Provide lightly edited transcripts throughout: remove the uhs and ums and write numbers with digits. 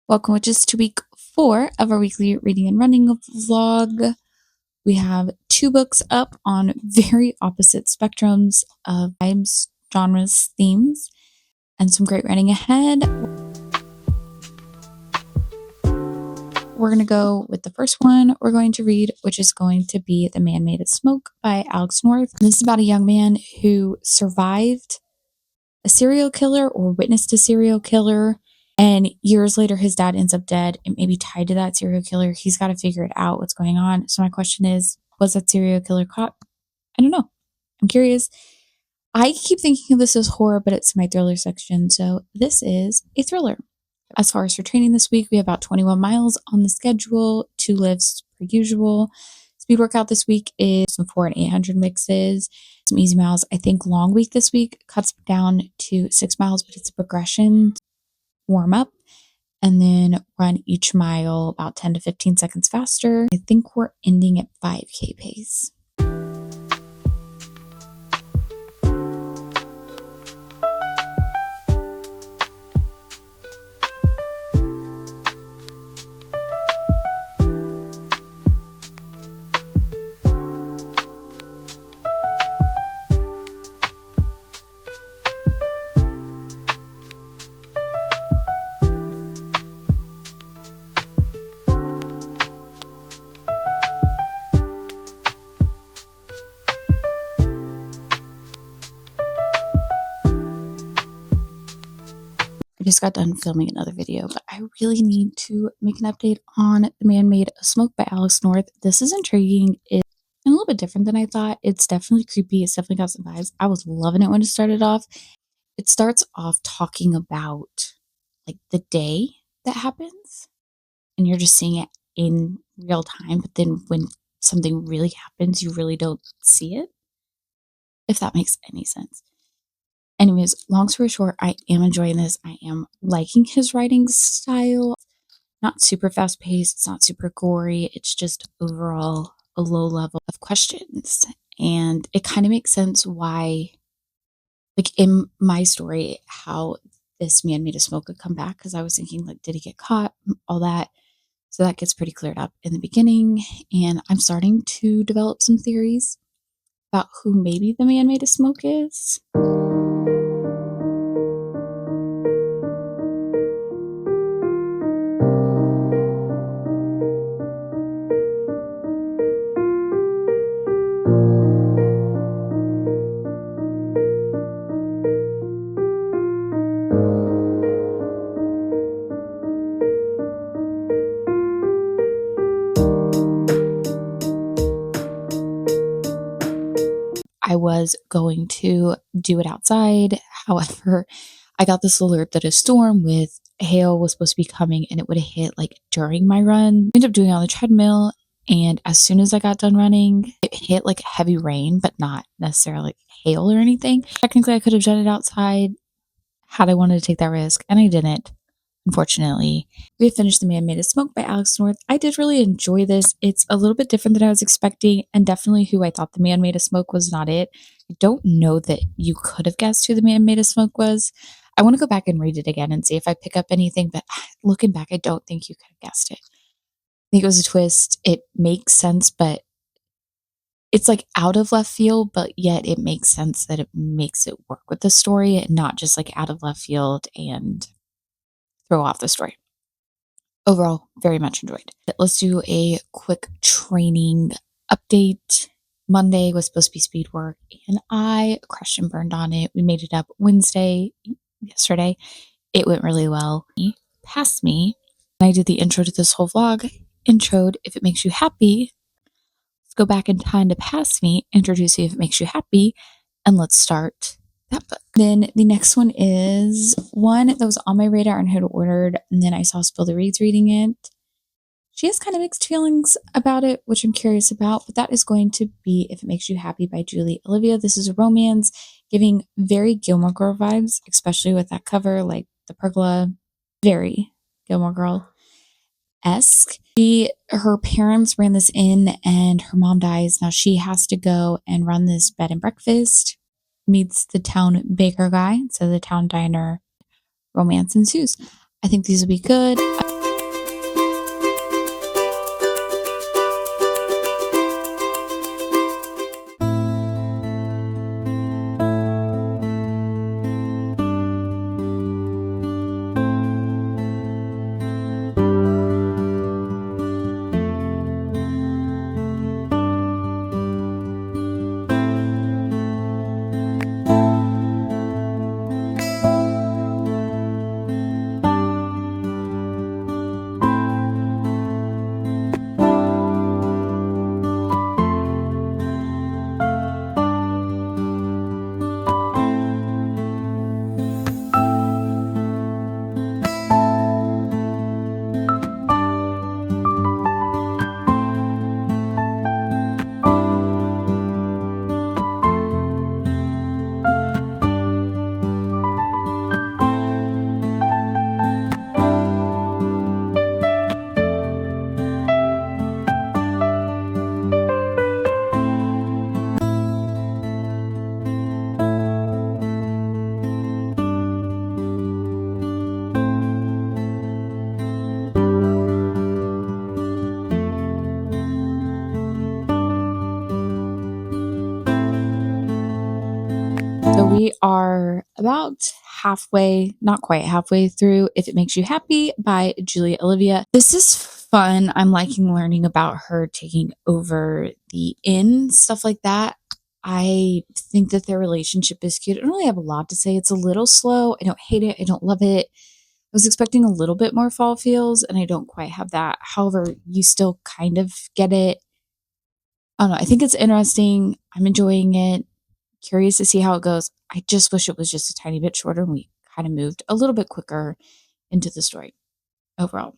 Welcome, witches, to week 4 of our weekly reading and running vlog. We have 2 books up on very opposite spectrums of vibes, genres, themes, and some great writing ahead. We're going to go with the first one we're going to read, which is going to be The Man Made of Smoke by Alex North. This is about a young man who survived a serial killer or witnessed a serial killer. And years later, his dad ends up dead and maybe tied to that serial killer. He's got to figure it out what's going on. So my question is, was that serial killer caught? I don't know. I'm curious. I keep thinking of this as horror, but it's my thriller section. So this is a thriller. As far as for training this week, we have about 21 miles on the schedule, 2 lifts per usual. Speed workout this week is some 400 and 800 mixes, some easy miles. I think long week this week cuts down to 6 miles, but it's a progression. Warm up and then run each mile about 10 to 15 seconds faster. I think we're ending at 5K pace. I just got done filming another video, but I really need to make an update on The Man Made of Smoke by Alex North. This is intriguing. It's a little bit different than I thought. It's definitely creepy. It's definitely got some vibes. I was loving it when it started off. It starts off talking about like the day that happens, and you're just seeing it in real time. But then when something really happens, you really don't see it, if that makes any sense. Anyways, long story short, I am enjoying this. I am liking his writing style. Not super fast paced, it's not super gory. It's just overall a low level of questions. And it kind of makes sense why, like in my story, how this man made a smoke could come back. Because I was thinking, like, did he get caught? All that. So that gets pretty cleared up in the beginning. And I'm starting to develop some theories about who maybe the man made a smoke is. I was going to do it outside. However, I got this alert that a storm with hail was supposed to be coming and it would have hit like during my run. I ended up doing it on the treadmill, and as soon as I got done running, it hit like heavy rain, but not necessarily like hail or anything. Technically, I could have done it outside had I wanted to take that risk, and I didn't. Unfortunately, we have finished The Man Made of Smoke by Alex North. I did really enjoy this. It's a little bit different than I was expecting, and definitely who I thought The Man Made of Smoke was not it. I don't know that you could have guessed who The Man Made of Smoke was. I want to go back and read it again and see if I pick up anything, but looking back, I don't think you could have guessed it. I think it was a twist. It makes sense, but it's like out of left field, but yet it makes sense that it makes it work with the story and not just like out of left field and throw off the story. Overall, very much enjoyed. Let's do a quick training update. Monday was supposed to be speed work, and I crushed and burned on it. We made it up Wednesday, yesterday. It went really well. He passed me. I did the intro to this whole vlog. Introed, if it makes you happy. Let's go back in time to pass me, introduce you if it makes you happy, and let's start that book. Then the next one is one that was on my radar and had ordered, and then I saw Spill the Reeds reading it. She has kind of mixed feelings about it, which I'm curious about, but that is going to be If It Makes You Happy by Julie Olivia. This is a romance giving very Gilmore Girl vibes, especially with that cover, like the pergola, very Gilmore Girl-esque. Her parents ran this inn and her mom dies. Now she has to go and run this bed and breakfast. Meets the town baker guy, so the town diner. Romance ensues. I think these will be good. We are about halfway, not quite halfway through If It Makes You Happy by Julia Olivia. This is fun. I'm liking learning about her taking over the inn, stuff like that. I think that their relationship is cute. I don't really have a lot to say. It's a little slow. I don't hate it. I don't love it. I was expecting a little bit more fall feels, and I don't quite have that. However, you still kind of get it. I don't know. I think it's interesting. I'm enjoying it. Curious to see how it goes. I just wish it was just a tiny bit shorter and we kind of moved a little bit quicker into the story overall.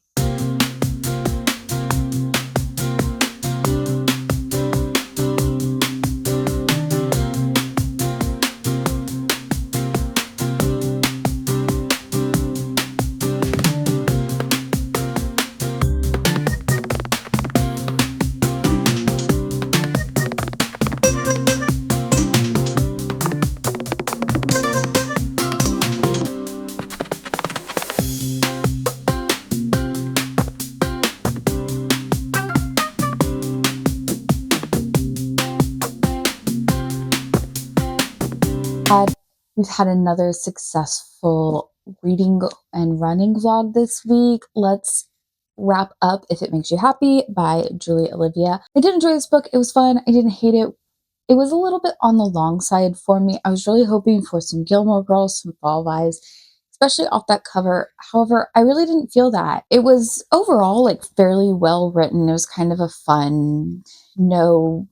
We've had another successful reading and running vlog this week. Let's wrap up If It Makes You Happy by Julia Olivia. I did enjoy this book. It was fun. I didn't hate it. It was a little bit on the long side for me. I was really hoping for some Gilmore Girls, some fall vibes, especially off that cover. However, I really didn't feel that. It was overall like fairly well written. It was kind of a fun, no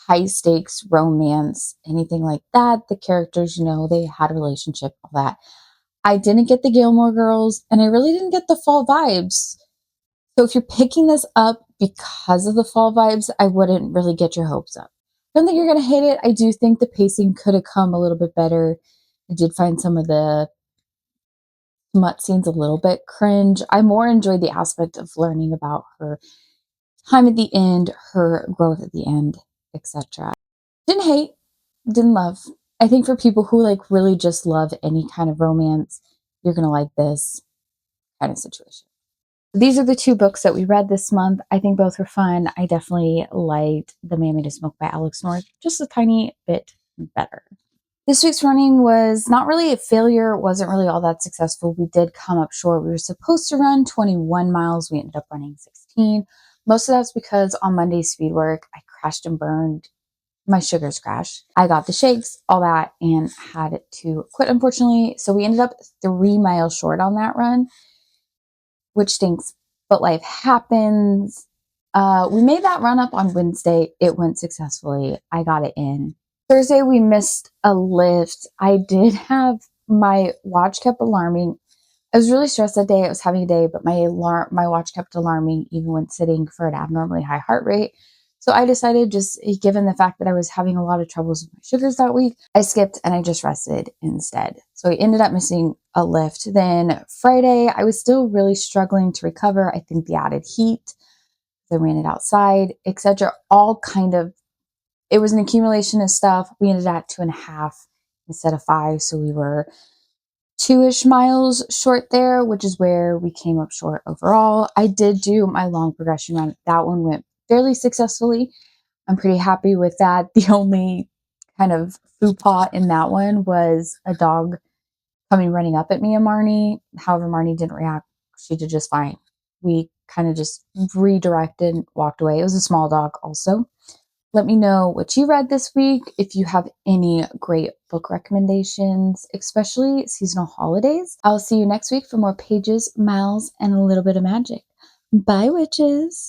high stakes romance, anything like that. The characters, they had a relationship, all that. I didn't get the Gilmore Girls, and I really didn't get the fall vibes. So if you're picking this up because of the fall vibes, I wouldn't really get your hopes up. I don't think you're going to hate it. I do think the pacing could have come a little bit better. I did find some of the smut scenes a little bit cringe. I more enjoyed the aspect of learning about her time at the end, her growth at the end, etc. Didn't hate, didn't love. I think for people who like really just love any kind of romance, you're going to like this kind of situation. These are the two books that we read this month. I think both were fun. I definitely liked The Man Made of Smoke by Alex North just a tiny bit better. This week's running was not really a failure. It wasn't really all that successful. We did come up short. We were supposed to run 21 miles. We ended up running 16. Most of that's because on Monday's speed work, I crashed and burned. My sugars crashed. I got the shakes, all that, and had to quit, unfortunately. So we ended up 3 miles short on that run, which stinks, but life happens. We made that run up on Wednesday. It went successfully. I got it in. Thursday, we missed a lift. I did have my watch kept alarming. I was really stressed that day. I was having a day, but my watch kept alarming even when sitting for an abnormally high heart rate. So I decided, just given the fact that I was having a lot of troubles with my sugars that week, I skipped and I just rested instead. So I ended up missing a lift. Then Friday, I was still really struggling to recover. I think the added heat, I ran it outside, etc. All kind of, it was an accumulation of stuff. We ended at 2.5 instead of 5. So we were 2-ish miles short there, which is where we came up short overall. I did do my long progression run. That one went fairly successfully. I'm pretty happy with that. The only kind of faux pas in that one was a dog coming running up at me and Marnie. However, Marnie didn't react. She did just fine. We kind of just redirected and walked away. It was a small dog also. Let me know what you read this week. If you have any great book recommendations, especially seasonal holidays. I'll see you next week for more pages, miles, and a little bit of magic. Bye, witches.